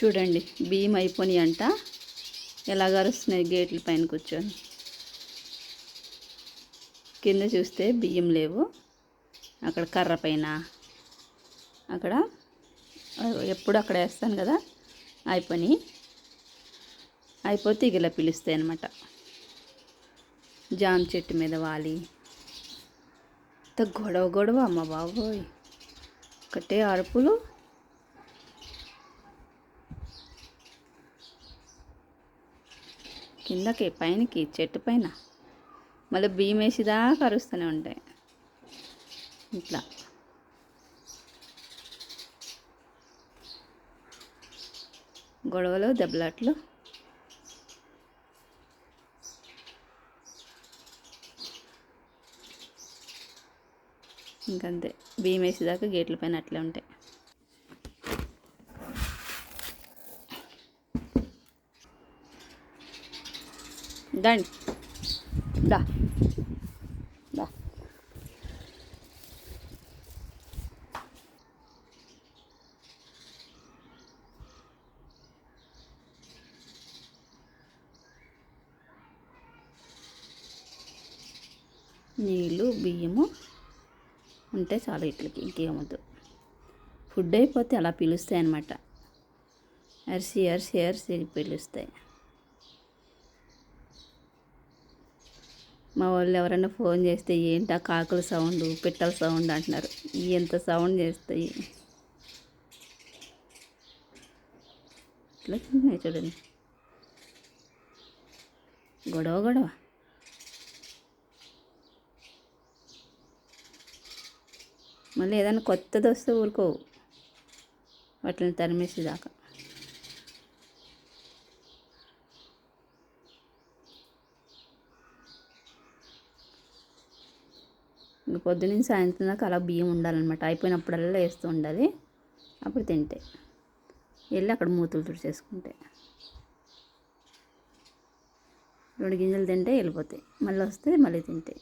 చూడండి బియ్యం అయిపోయి అంట ఎలా గరుస్తున్నాయి గేట్ల పైన కూర్చొని. కింద చూస్తే బియ్యం లేవు, అక్కడ కర్ర పైన అక్కడ ఎప్పుడు అక్కడ వేస్తాను కదా అయిపోతే ఇలా పిలుస్తాయి అన్నమాట. జామ చెట్టు మీద వాలి గొడవ గొడవ అమ్మ బాబోయ్, ఒకటే అరుపులు. కిందకి పైనకి చెట్టు పైన మళ్ళీ బియ్యం వేసేదాకా అరుస్తూనే ఉంటాయి. ఇట్లా గొడవలు దెబ్బలాట్లు. ఇంకంతే, బియ్యం వేసేదాకా గేట్ల పైన అట్లే ఉంటాయి. దండి దా దా. నీళ్ళు బియ్యము ఉంటే చాలు ఇట్లకి, ఇంకేమొద్దు. ఫుడ్ అయిపోతే అలా పిలుస్తాయి అన్నమాట. అరిసి అరిసి అరిసి పిలుస్తాయి. మా వాళ్ళు ఎవరైనా ఫోన్ చేస్తే ఏంటి ఆ కాకుల సౌండ్, పిట్టల సౌండ్ అంటున్నారు. ఎంత సౌండ్ చేస్తాయి. ఇట్లా చూడండి, గొడవ గొడవ. మళ్ళీ ఏదైనా కొత్తది వస్తే ఊరుకోవు, వాటిని తరిమేసేదాకా. ఇంక పొద్దున్న సాయంత్రం దాకా అలా బియ్యం ఉండాలన్నమాట. అయిపోయినప్పుడల్లా వేస్తూ ఉండాలి. అప్పుడు తింటే వెళ్ళి అక్కడ మూతులు తుడిచేసుకుంటే 2 గింజలు తింటే వెళ్ళిపోతాయి, మళ్ళీ వస్తే మళ్ళీ తింటాయి.